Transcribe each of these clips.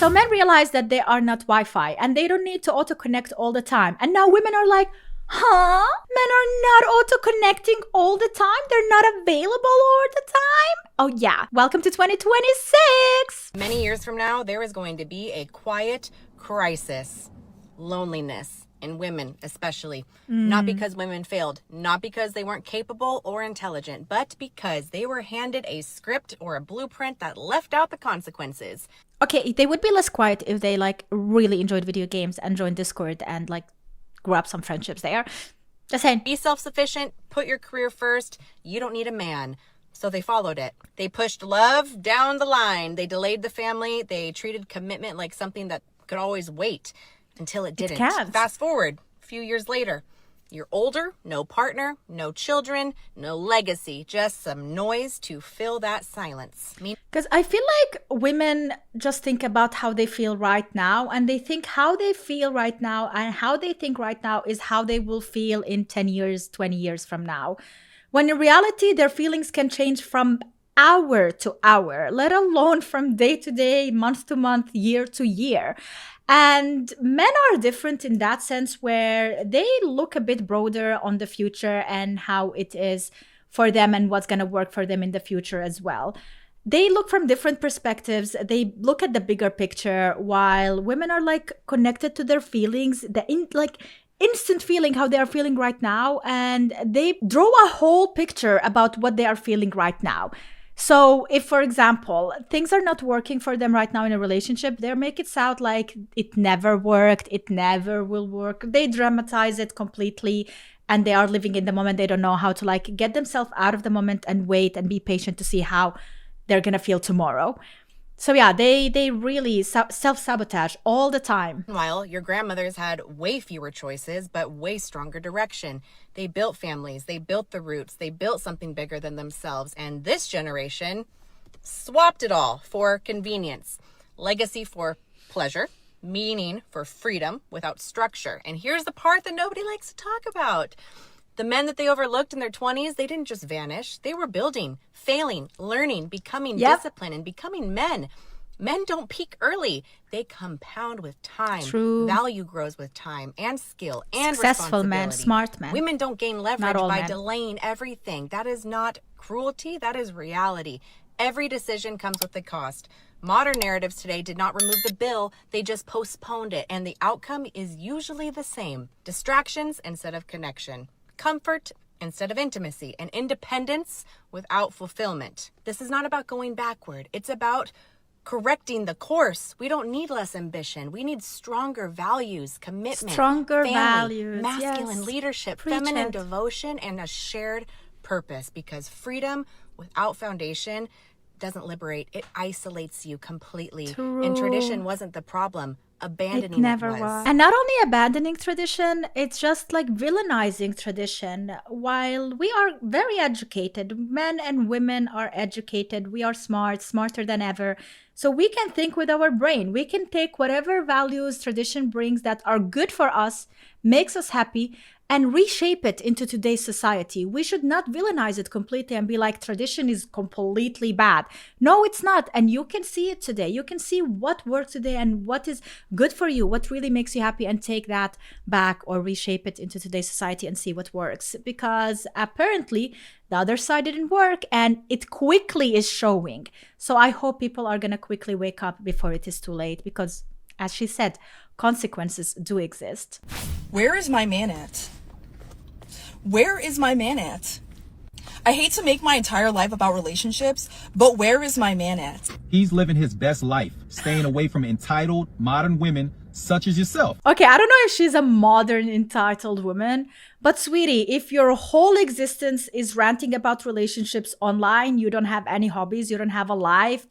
So men realize that they are not Wi-Fi and they don't need to auto-connect all the time. And now women are like, huh? Men are not auto-connecting all the time? They're not available all the time? Oh yeah, welcome to 2026. Many years from now, there is going to be a quiet crisis, loneliness in women especially. Not because women failed, not because they weren't capable or intelligent, but because they were handed a script or a blueprint that left out the consequences. Okay, they would be less quiet if they like really enjoyed video games and joined Discord and like grew up some friendships there. Just saying. Be self-sufficient, put your career first. You don't need a man. So they followed it. They pushed love down the line. They delayed the family. They treated commitment like something that could always wait until it didn't. Fast forward a few years later. You're older, no partner, no children, no legacy, just some noise to fill that silence. Because I feel like women just think about how they feel right now, and they think how they feel right now and how they think right now is how they will feel in 10 years, 20 years from now. When in reality, their feelings can change from hour to hour, let alone from day to day, month to month, year to year. And men are different in that sense where they look a bit broader on the future and how it is for them and what's going to work for them in the future as well. They look from different perspectives. They look at the bigger picture, while women are like connected to their feelings, instant feeling how they are feeling right now. And they draw a whole picture about what they are feeling right now. So if, for example, things are not working for them right now in a relationship, they make it sound like it never worked, it never will work. They dramatize it completely and they are living in the moment. They don't know how to like get themselves out of the moment and wait and be patient to see how they're going to feel tomorrow. So yeah, they really self-sabotage all the time. Meanwhile, your grandmothers had way fewer choices, but way stronger direction. They built families, they built the roots, they built something bigger than themselves. And this generation swapped it all for convenience, legacy for pleasure, meaning for freedom without structure. And here's the part that nobody likes to talk about. The men that they overlooked in their 20s, they didn't just vanish. They were building, failing, learning, becoming disciplined, and becoming men. Men don't peak early. They compound with time. True. Value grows with time and skill and Successful responsibility. men, smart men. Women don't gain leverage by men. delaying everything. That is not cruelty. That is reality. Every decision comes with a cost. Modern narratives today did not remove the bill. They just postponed it. And the outcome is usually the same. Distractions instead of connection. Comfort instead of intimacy, and independence without fulfillment. This is not about going backward. It's about correcting the course. We don't need less ambition. We need stronger values, commitment, family, values, masculine leadership, feminine devotion, and a shared purpose. Because freedom without foundation doesn't liberate. It isolates you completely. True. And tradition wasn't the problem. Abandoning it never was. And not only abandoning tradition, it's just like villainizing tradition. While we are very educated, men and women are educated, we are smart, smarter than ever. So we can think with our brain. We can take whatever values tradition brings that are good for us, makes us happy, and reshape it into today's society. We should not villainize it completely and be like, tradition is completely bad. No, it's not. And you can see it today. You can see what works today and what is good for you, what really makes you happy, and take that back or reshape it into today's society and see what works. Because apparently the other side didn't work and it quickly is showing. So I hope people are going to quickly wake up before it is too late, because as she said, consequences do exist. Where is my man at? Where is my man at? I hate to make my entire life about relationships, but where is my man at? He's living his best life, staying away from entitled modern women such as yourself. Okay, I don't know if she's a modern entitled woman, but sweetie, if your whole existence is ranting about relationships online, you don't have any hobbies, you don't have a life,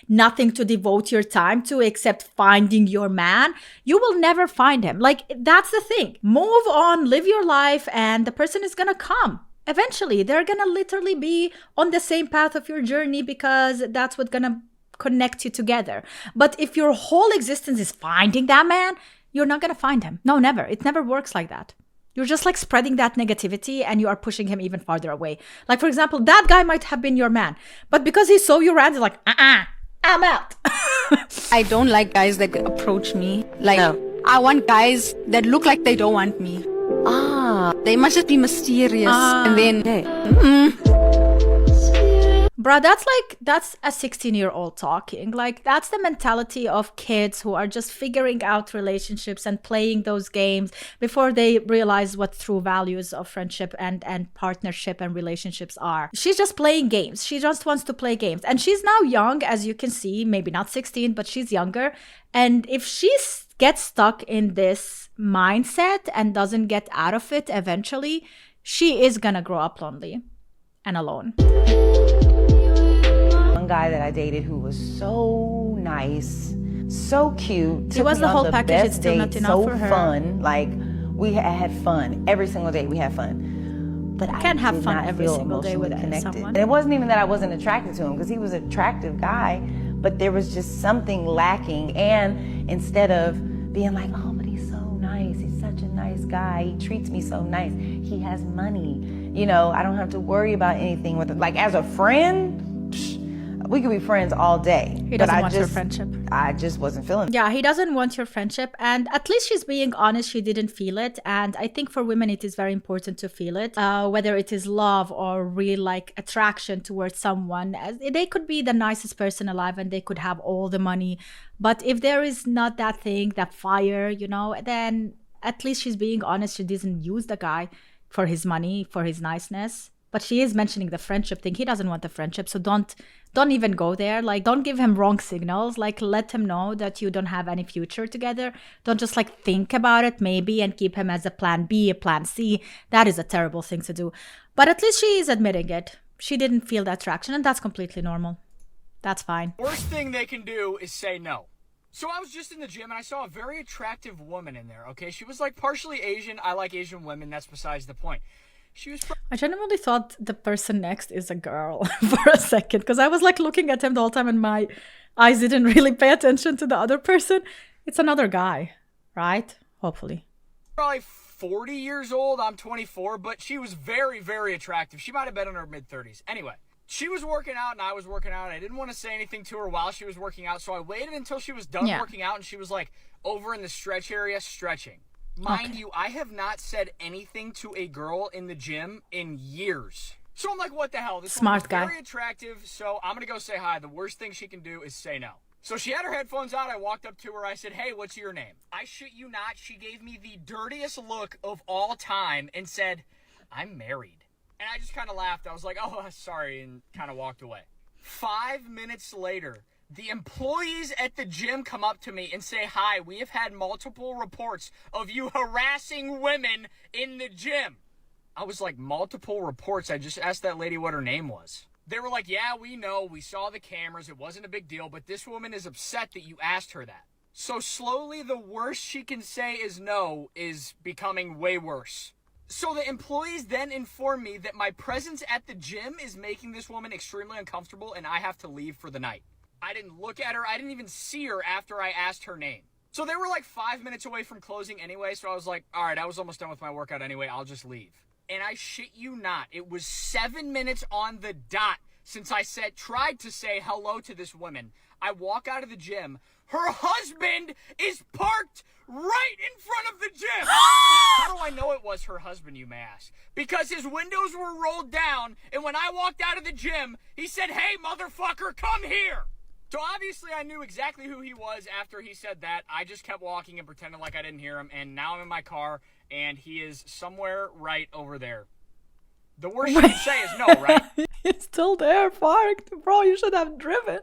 nothing to devote your time to except finding your man, you will never find him. Like, that's the thing. Move on, live your life, and the person is gonna come. Eventually, they're gonna literally be on the same path of your journey, because that's what's gonna connect you together. But if your whole existence is finding that man, you're not gonna find him. No, never. It never works like that. You're just like spreading that negativity and you are pushing him even farther away. Like, for example, that guy might have been your man, but because he saw you around, he's like, I'm out. I don't like guys that approach me. Like, I want guys that look like they don't want me. They must just be mysterious. And then, Bruh, that's a 16-year-old talking. Like, that's the mentality of kids who are just figuring out relationships and playing those games before they realize what true values of friendship and partnership and relationships are. She's just playing games. She just wants to play games. And she's now young, as you can see, maybe not 16, but she's younger. And if she gets stuck in this mindset and doesn't get out of it eventually, she is gonna grow up lonely and alone. One guy that I dated who was so nice, so cute. It was the whole package. It's still not enough so for her. fun. Like, we had fun every single day. We had fun, but I can't have did fun not every feel single day with emotionally someone. And it wasn't even that I wasn't attracted to him, because he was an attractive guy, but there was just something lacking. And instead of being like, oh, but he's so nice, he's such a nice guy, he treats me so nice, he has money, you know, I don't have to worry about anything with him. Like, as a friend, we could be friends all day. He doesn't want your friendship. I just wasn't feeling it. Yeah, he doesn't want your friendship. And at least she's being honest. She didn't feel it. And I think for women, it is very important to feel it. Whether it is love or real like attraction towards someone. They could be the nicest person alive and they could have all the money. But if there is not that thing, that fire, you know, then at least she's being honest. She doesn't use the guy for his money, for his niceness. But she is mentioning the friendship thing. He doesn't want the friendship. So don't even go there. Like, don't give him wrong signals. Like, let him know that you don't have any future together. Don't just like think about it maybe and keep him as a plan B, a plan C. That is a terrible thing to do. But at least she is admitting it. She didn't feel the attraction, and that's completely normal. That's fine. Worst thing they can do is say no. So I was just in the gym and I saw a very attractive woman in there, okay? She was like partially Asian. I like Asian women. That's besides the point. She was I genuinely thought the person next is a girl for a second, because I was like looking at him the whole time and my eyes didn't really pay attention to the other person. It's another guy, right? Hopefully. probably 40 years old. I'm 24, but she was very, very attractive. She might have been in her mid-30s. Anyway, she was working out and I was working out. I didn't want to say anything to her while she was working out, so I waited until she was done working out and she was like over in the stretch area stretching. Mind you, I have not said anything to a girl in the gym in years. So I'm like, what the hell? This Smart guy. Very attractive, so I'm going to go say hi. The worst thing she can do is say no. So she had her headphones out. I walked up to her. I said, hey, what's your name? I shit you not. She gave me the dirtiest look of all time and said, I'm married. And I just kind of laughed. I was like, oh, sorry, and kind of walked away. 5 minutes later, the employees at the gym come up to me and say, hi, we have had multiple reports of you harassing women in the gym. I was like, multiple reports? I just asked that lady what her name was. They were like, yeah, we know. We saw the cameras. It wasn't a big deal, but this woman is upset that you asked her that. So slowly, the worst she can say is no is becoming way worse. So the employees then inform me that my presence at the gym is making this woman extremely uncomfortable and I have to leave for the night. I didn't look at her. I didn't even see her after I asked her name. So they were like 5 minutes away from closing anyway, so I was like, all right, I was almost done with my workout anyway. I'll just leave. And I shit you not, it was 7 minutes on the dot since I tried to say hello to this woman. I walk out of the gym. Her husband is parked right in front of the gym. How do I know it was her husband, you may ask? Because his windows were rolled down, and when I walked out of the gym, he said, hey, motherfucker, come here. So obviously I knew exactly who he was after he said that. I just kept walking and pretending like I didn't hear him, and now I'm in my car, and he is somewhere right over there. The worst you can say is no, right? He's still there, parked. Bro, you should have driven.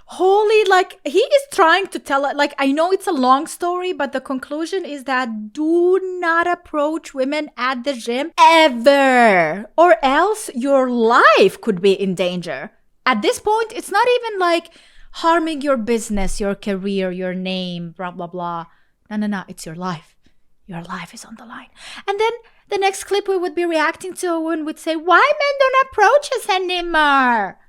Holy, like, he is trying to tell it. Like, I know it's a long story, but the conclusion is that do not approach women at the gym ever, or else your life could be in danger. At this point, it's not even like harming your business, your career, your name, blah, blah, blah. No, it's your life. Your life is on the line. And then the next clip we would be reacting to, a woman would say, why men don't approach us anymore?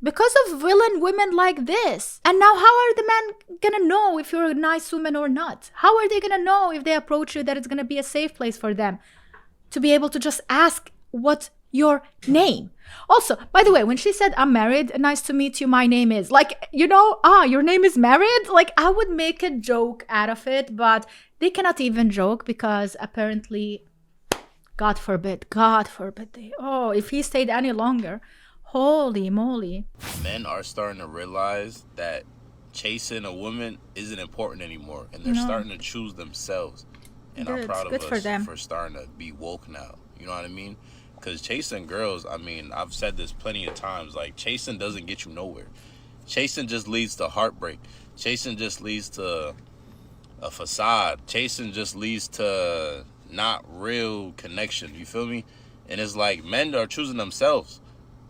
Because of villain women like this. And now how are the men gonna know if you're a nice woman or not? How are they gonna know if they approach you that it's gonna be a safe place for them? To be able to just ask what your name. Also, by the way, when she said, I'm married, nice to meet you, my name is, like, you know, your name is married? Like, I would make a joke out of it, but they cannot even joke because apparently, God forbid, if he stayed any longer, holy moly. Men are starting to realize that chasing a woman isn't important anymore, and they're starting to choose themselves. And I'm proud of us for starting to be woke now. You know what I mean? Because chasing girls, I mean, I've said this plenty of times, like, chasing doesn't get you nowhere. Chasing just leads to heartbreak. Chasing just leads to a facade. Chasing just leads to not real connection. You feel me? And it's like, men are choosing themselves.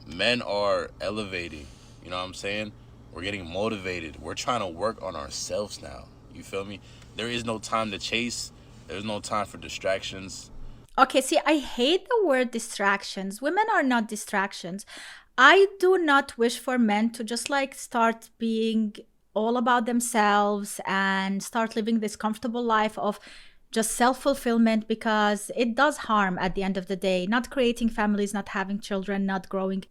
Men are elevating. You know what I'm saying? We're getting motivated. We're trying to work on ourselves now. You feel me? There is no time to chase. There's no time for distractions. Okay, see, I hate the word distractions. Women are not distractions. I do not wish for men to just like start being all about themselves and start living this comfortable life of just self-fulfillment, because it does harm at the end of the day. Not creating families, not having children, not growing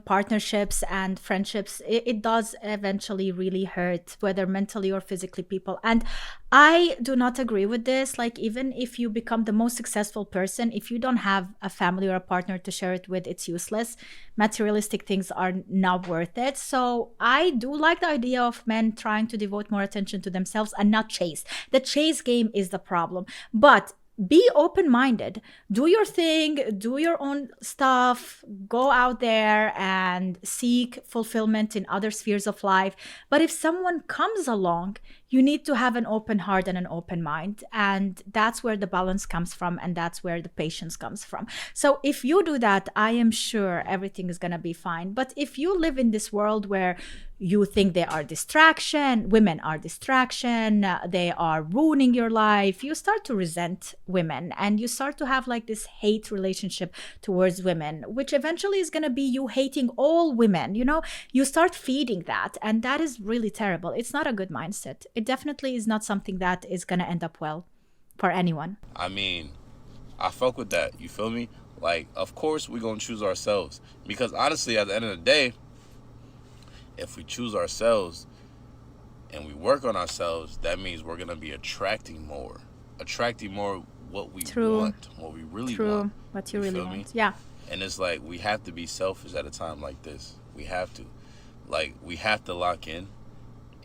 partnerships and friendships. It does eventually really hurt, whether mentally or physically, people. And I do not agree with this. Like, even if you become the most successful person, if you don't have a family or a partner to share it with, it's useless. Materialistic things are not worth it. So I do like the idea of men trying to devote more attention to themselves and not chase. The chase game is the problem. But be open-minded, do your thing, do your own stuff, go out there and seek fulfillment in other spheres of life. But if someone comes along, you need to have an open heart and an open mind. And that's where the balance comes from. And that's where the patience comes from. So if you do that, I am sure everything is going to be fine. But if you live in this world where you think they are distraction, women are distraction, they are ruining your life, you start to resent women and you start to have like this hate relationship towards women, which eventually is going to be you hating all women. You know, you start feeding that, and that is really terrible. It's not a good mindset. It definitely is not something that is going to end up well for anyone. I mean, I fuck with that. You feel me? Like, of course we're going to choose ourselves, because honestly, at the end of the day, if we choose ourselves and we work on ourselves, that means we're going to be attracting more what we want, what we really want. What you really want. Me? Yeah. And it's like, we have to be selfish at a time like this. We have to. Like, we have to lock in.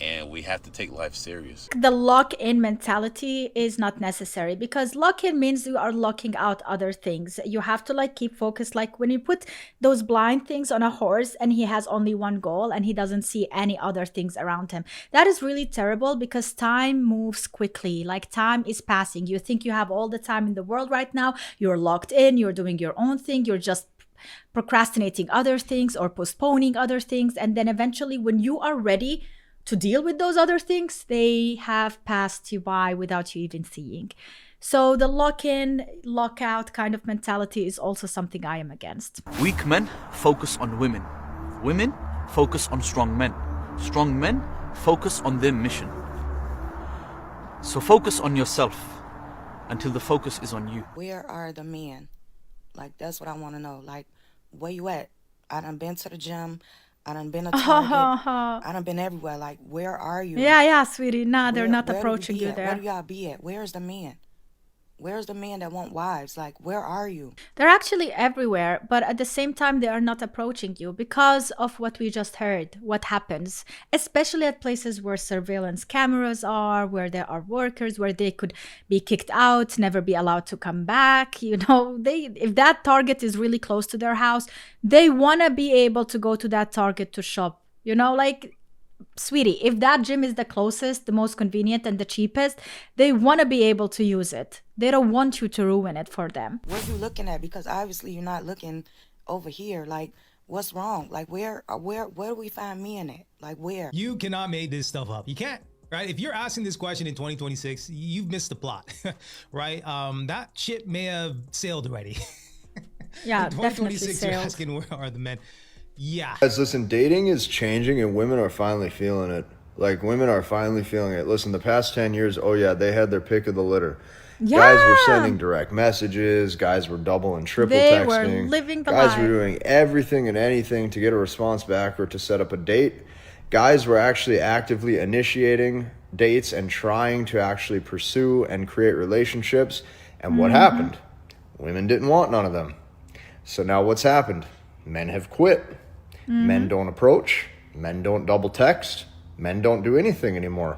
And we have to take life serious. The lock-in mentality is not necessary, because lock-in means you are locking out other things. You have to like keep focused. Like when you put those blind things on a horse and he has only one goal and he doesn't see any other things around him. That is really terrible, because time moves quickly. Like, time is passing. You think you have all the time in the world right now. You're locked in. You're doing your own thing. You're just procrastinating other things or postponing other things. And then eventually when you are ready to deal with those other things, they have passed you by without you even seeing. So the lock-in, lock-out kind of mentality is also something I am against. Weak men focus on women. Women focus on strong men. Strong men focus on their mission. So focus on yourself until the focus is on you. Where are the men? Like, that's what I want to know. Like, where you at? I done been to the gym. I done been to Target. I done been everywhere. Like, where are you? Yeah, sweetie. Nah, they're not approaching you there. Where do y'all be at? Where's the men? Where's the men that want wives? Like, where are you? They're actually everywhere, but at the same time, they are not approaching you because of what we just heard, what happens, especially at places where surveillance cameras are, where there are workers, where they could be kicked out, never be allowed to come back. You know, if that Target is really close to their house, they want to be able to go to that Target to shop. You know, like, sweetie, if that gym is the closest, the most convenient and the cheapest, they want to be able to use it. They don't want you to ruin it for them. What are you looking at? Because obviously you're not looking over here. Like, what's wrong? Like, where do we find men at? Like, where? You cannot make this stuff up. You can't, right? If you're asking this question in 2026, you've missed the plot, right? That ship may have sailed already. Yeah, in 2026, definitely you're asking where are the men? Yeah. Guys, listen, dating is changing and women are finally feeling it. Like, women are finally feeling it. Listen, the past 10 years, oh yeah, they had their pick of the litter. Yeah. Guys were sending direct messages. Guys were double and triple They texting. were living the Guys life. were doing everything and anything to get a response back or to set up a date. Guys were actually actively initiating dates and trying to actually pursue and create relationships. And what happened? Women didn't want none of them. So now what's happened? Men have quit. Men don't approach. Men don't double text. Men don't do anything anymore.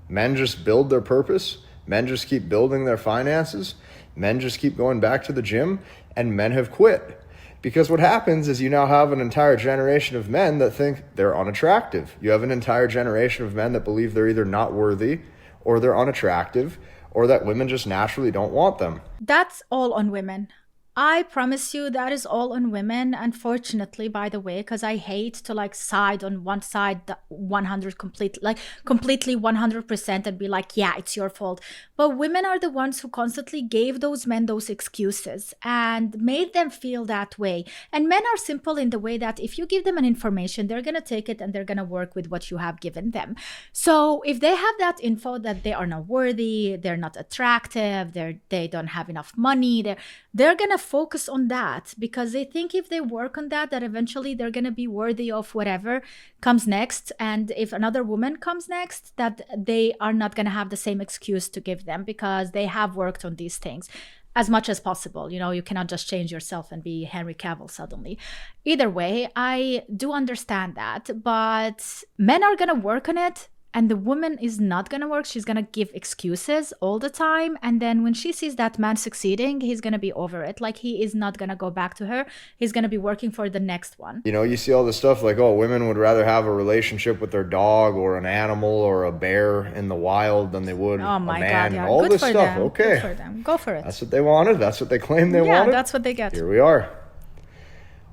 Men just build their purpose. Men just keep building their finances. Men just keep going back to the gym, and men have quit. Because what happens is you now have an entire generation of men that think they're unattractive. You have an entire generation of men that believe they're either not worthy or they're unattractive or that women just naturally don't want them. That's all on women. I promise you that is all on women, unfortunately, by the way, because I hate to like side on one side completely 100% and be like, yeah, it's your fault. But women are the ones who constantly gave those men those excuses and made them feel that way. And men are simple in the way that if you give them an information, they're going to take it and they're going to work with what you have given them. So if they have that info that they are not worthy, they're not attractive, they don't have enough money, they're going to focus on that because they think if they work on that eventually they're going to be worthy of whatever comes next. And if another woman comes next, that they are not going to have the same excuse to give them because they have worked on these things as much as possible. You know, you cannot just change yourself and be Henry Cavill suddenly. Either way, I do understand that, but men are going to work on it. And the woman is not going to work. She's going to give excuses all the time. And then when she sees that man succeeding, he's going to be over it. Like, he is not going to go back to her. He's going to be working for the next one. You know, you see all this stuff like, oh, women would rather have a relationship with their dog or an animal or a bear in the wild than they would a man. Yeah. All Good this for stuff. them. Okay. Good for them. Go for it. That's what they wanted. That's what they claimed they wanted. Yeah, that's what they get. Here we are.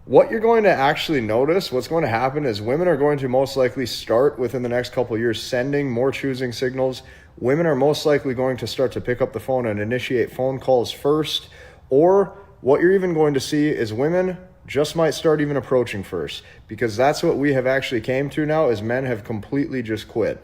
What you're going to actually notice, what's going to happen is women are going to most likely start within the next couple of years sending more choosing signals. Women are most likely going to start to pick up the phone and initiate phone calls first. Or what you're even going to see is women just might start even approaching first, because that's what we have actually came to now is men have completely just quit.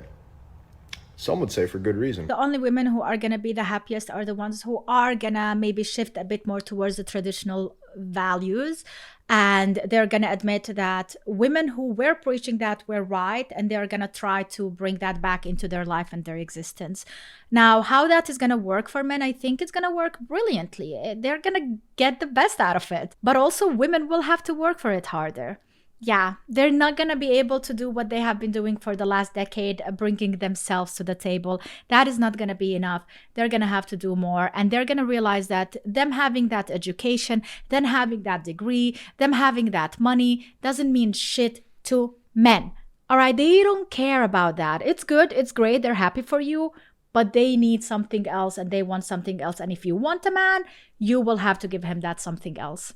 Some would say for good reason. The only women who are going to be the happiest are the ones who are going to maybe shift a bit more towards the traditional values. And they're going to admit that women who were preaching that were right. And they're going to try to bring that back into their life and their existence. Now, how that is going to work for men, I think it's going to work brilliantly. They're going to get the best out of it. But also women will have to work for it harder. Yeah, they're not going to be able to do what they have been doing for the last decade, bringing themselves to the table. That is not going to be enough. They're going to have to do more. And they're going to realize that them having that education, them having that degree, them having that money doesn't mean shit to men. All right, they don't care about that. It's good. It's great. They're happy for you. But they need something else and they want something else. And if you want a man, you will have to give him that something else.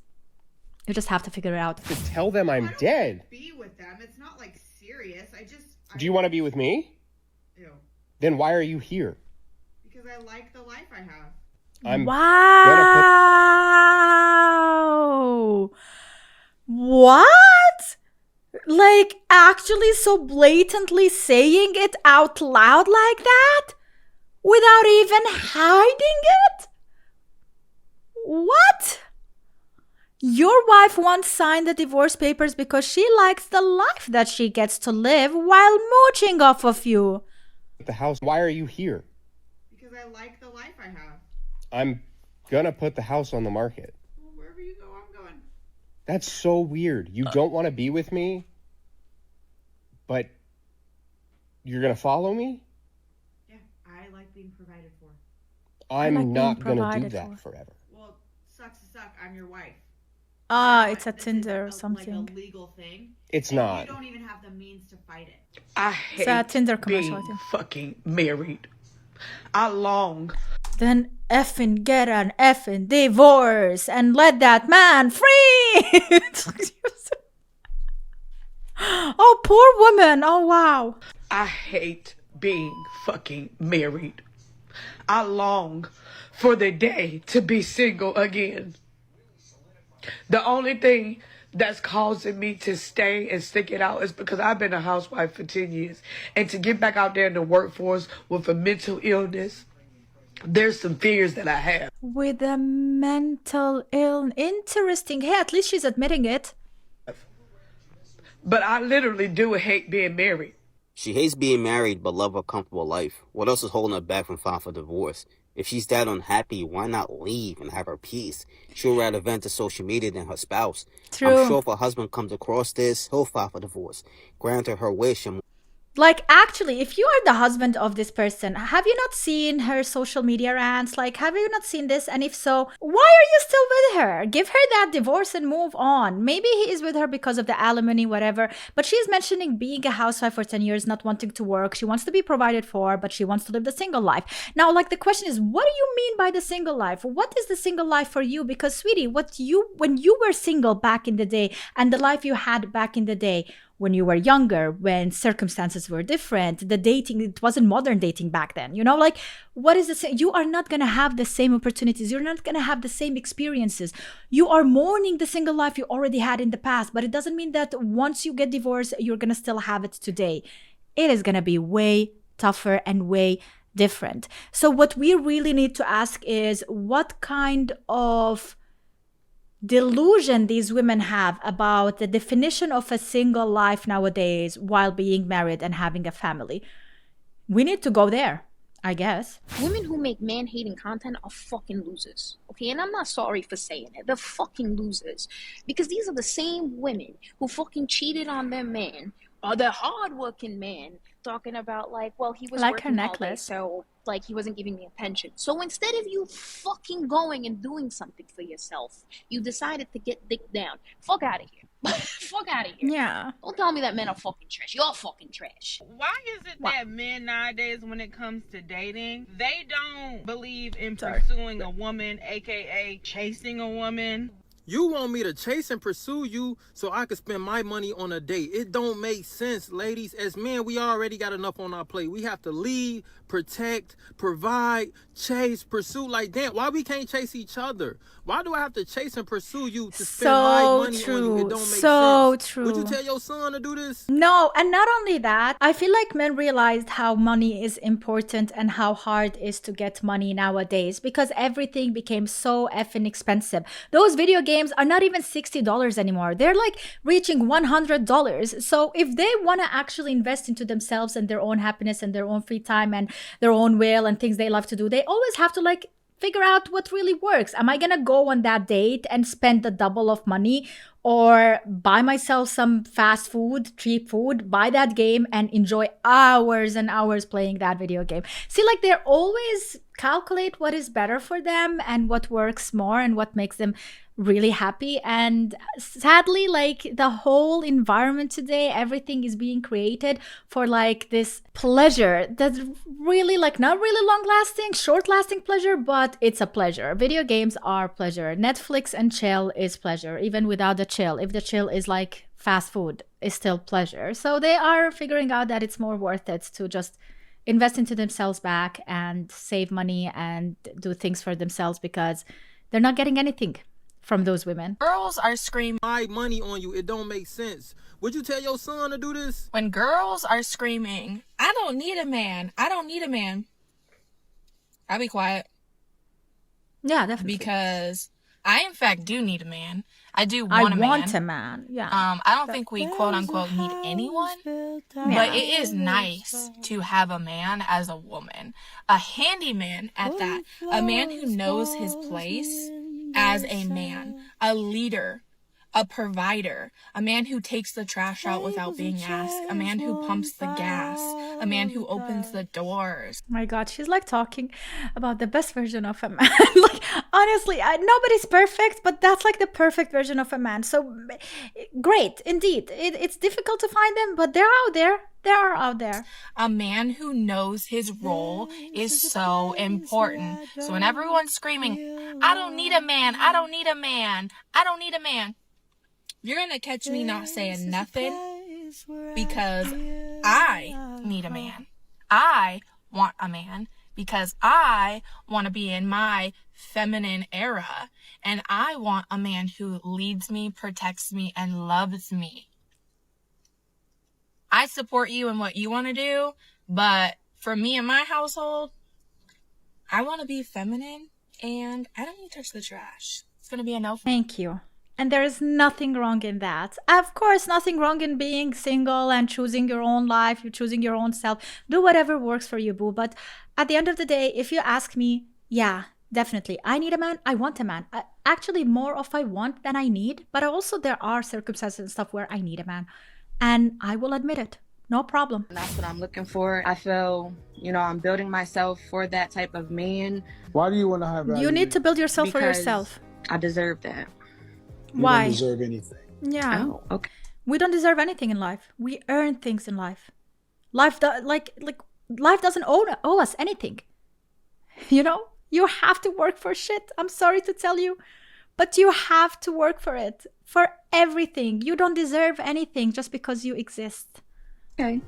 You just have to figure it out. To tell them I'm dead. Be with them. It's not like serious. Do you want to be with me? Ew. Then why are you here? Because I like the life I have. Wow. What? Like actually so blatantly saying it out loud like that? Without even hiding it? What? Your wife once signed the divorce papers because she likes the life that she gets to live while mooching off of you. The house, why are you here? Because I like the life I have. I'm gonna put the house on the market. Well, wherever you go, I'm going. That's so weird. You don't want to be with me, but you're gonna follow me? Yeah, I like being provided for. I'm not gonna do that forever. Well, sucks to suck. I'm your wife. It's a Tinder or something. Like a legal thing. It's not. You don't even have the means to fight it. I hate it's a Tinder commercial, being fucking married. I long. Then effing get an effing divorce and let that man free. Oh, poor woman. Oh, wow. I hate being fucking married. I long for the day to be single again. The only thing that's causing me to stay and stick it out is because I've been a housewife for 10 years. And to get back out there in the workforce with a mental illness, there's some fears that I have. With a mental illness. Interesting. Hey, at least she's admitting it. But I literally do hate being married. She hates being married but love a comfortable life. What else is holding her back from filing for divorce? If she's that unhappy, why not leave and have her peace? She'll rather vent to social media than her spouse. True. I'm sure if her husband comes across this, he'll file for divorce. Grant her wish and Like, actually, if you are the husband of this person, have you not seen her social media rants? Like, have you not seen this? And if so, why are you still with her? Give her that divorce and move on. Maybe he is with her because of the alimony, whatever. But she's mentioning being a housewife for 10 years, not wanting to work. She wants to be provided for, but she wants to live the single life. Now, like, the question is, what do you mean by the single life? What is the single life for you? Because, sweetie, when you were single back in the day and the life you had back in the day, when you were younger, when circumstances were different, the dating, it wasn't modern dating back then, you know, like, what is the same? You are not going to have the same opportunities. You're not going to have the same experiences. You are mourning the single life you already had in the past, but it doesn't mean that once you get divorced, you're going to still have it today. It is going to be way tougher and way different. So what we really need to ask is, what kind of delusion these women have about the definition of a single life nowadays while being married and having a family. We need to go there, I guess. Women who make man-hating content are fucking losers, okay? And I'm not sorry for saying it. They're fucking losers. Because these are the same women who fucking cheated on their man, or their hard-working man, talking about, like, well, he was like working her necklace, all day, so, like, he wasn't giving me a pension. So instead of you fucking going and doing something for yourself, you decided to get dick down. Fuck out of here. Fuck out of here. Yeah. Don't tell me that men are fucking trash. You're fucking trash. Why is it that men nowadays, when it comes to dating, they don't believe in pursuing a woman, aka chasing a woman? You want me to chase and pursue you so I can spend my money on a date. It don't make sense, ladies. As men, we already got enough on our plate. We have to lead, protect, provide, chase, pursue. Like, damn, why we can't chase each other? Why do I have to chase and pursue you to spend my money on you? It don't make sense. So true. Would you tell your son to do this? No, and not only that, I feel like men realized how money is important and how hard it is to get money nowadays because everything became so effing expensive. Those video games are not even $60 anymore. They're like reaching $100. So if they want to actually invest into themselves and their own happiness and their own free time and their own will and things they love to do, they always have to like figure out what really works. Am I going to go on that date and spend the double of money or buy myself some fast food, cheap food, buy that game and enjoy hours and hours playing that video game? See, like they're always calculate what is better for them and what works more and what makes them really happy. And sadly, like the whole environment today, everything is being created for like this pleasure that's really like not really long lasting, short lasting pleasure, but it's a pleasure. Video games are pleasure. Netflix and chill is pleasure, even without the chill. If the chill is like fast food, is still pleasure. So they are figuring out that it's more worth it to just invest into themselves back and save money and do things for themselves because they're not getting anything from those women. Girls are screaming my money on you. It don't make sense. Would you tell your son to do this? When girls are screaming, I don't need a man. I don't need a man. I'll be quiet. Yeah, definitely. Because I, in fact, do need a man. I do want a man. I want a man. Yeah. I don't think we quote unquote need anyone, but it is nice to have a man as a woman, a handyman at that, a man who knows his place as a man, a leader, a provider, a man who takes the trash out without being asked, a man who pumps the gas, a man who opens the doors. My God, she's like talking about the best version of a man. Like, honestly, nobody's perfect, but that's like the perfect version of a man. So great, indeed. It's difficult to find them, but they're out there. They are out there. A man who knows his role is so important. So when everyone's screaming, I don't need a man, I don't need a man, I don't need a man, you're going to catch me not saying nothing because I need a man. I want a man because I want to be in my feminine era, and I want a man who leads me, protects me, and loves me. I support you in what you want to do, but for me and my household, I want to be feminine, and I don't need to touch the trash. It's going to be a no. Thank you. And there is nothing wrong in that. Of course, nothing wrong in being single and choosing your own life, you're choosing your own self. Do whatever works for you, boo. But at the end of the day, if you ask me, yeah, definitely, I need a man, I want a man. Actually, more of I want than I need. But also there are circumstances and stuff where I need a man. And I will admit it. No problem. That's what I'm looking for. I feel, you know, I'm building myself for that type of man. Why do you want to have value? You need to build yourself for yourself. I deserve that. You Why? don't deserve anything. Yeah. Oh, okay. We don't deserve anything in life. We earn things in life. Life doesn't owe us anything. You know, you have to work for shit. I'm sorry to tell you, but you have to work for it, for everything. You don't deserve anything just because you exist. Okay.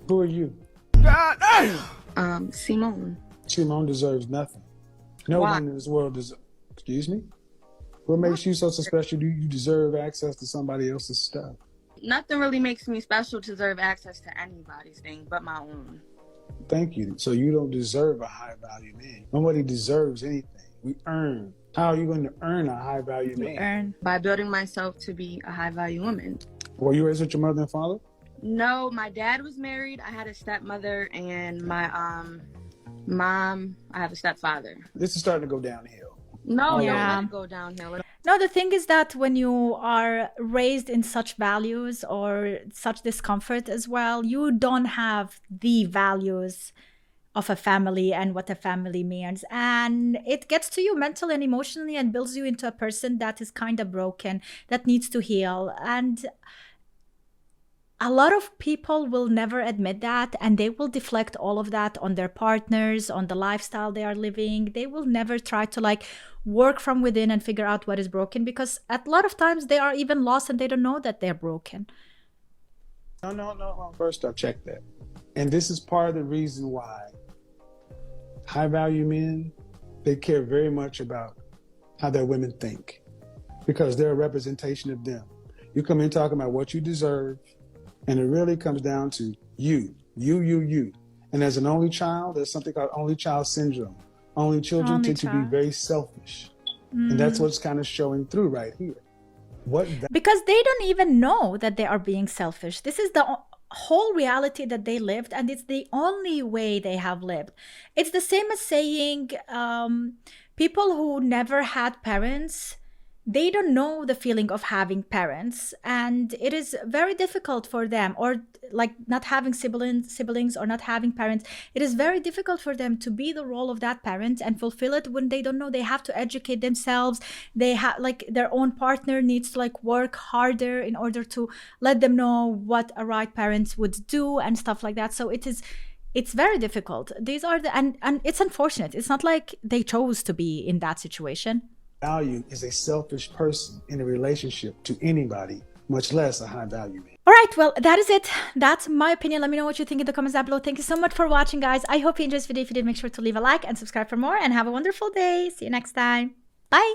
Who are you? God damn. Simone. Simone deserves nothing. No one in this world deserves. Excuse me? What makes you so special? Do you deserve access to somebody else's stuff? Nothing really makes me special to deserve access to anybody's thing but my own. Thank you. So you don't deserve a high value man. Nobody deserves anything. We earn. How are you going to earn a high value man? Earn by building myself to be a high value woman. Were you raised with your mother and father? No, my dad was married. I had a stepmother, and my mom, I have a stepfather. This is starting to go downhill. No, don't let it go downhill. No, the thing is that when you are raised in such values or such discomfort as well, you don't have the values of a family and what a family means. And it gets to you mentally and emotionally and builds you into a person that is kind of broken, that needs to heal. And a lot of people will never admit that, and they will deflect all of that on their partners, on the lifestyle they are living. They will never try to work from within and figure out what is broken, because a lot of times they are even lost and they don't know that they're broken. No. First, I'll check that. And this is part of the reason why high value men, they care very much about how their women think, because they're a representation of them. You come in talking about what you deserve, and it really comes down to you. And as an only child, there's something called only child syndrome. Only children tend to be very selfish. And that's what's kind of showing through right here. Because they don't even know that they are being selfish. This is the whole reality that they lived, and it's the only way they have lived. It's the same as saying people who never had parents, they don't know the feeling of having parents, and it is very difficult for them, or not having siblings or not having parents. It is very difficult for them to be the role of that parent and fulfill it when they don't know. They have to educate themselves. They have their own partner needs to work harder in order to let them know what a right parent would do and stuff like that. So it's very difficult. These are and it's unfortunate. It's not like they chose to be in that situation. Value is a selfish person in a relationship to anybody, much less a high value man. All right, well, that is it. That's my opinion. Let me know what you think in the comments down below. Thank you so much for watching, guys. I hope you enjoyed this video. If you did, make sure to leave a like and subscribe for more, and have a wonderful day. See you next time. Bye.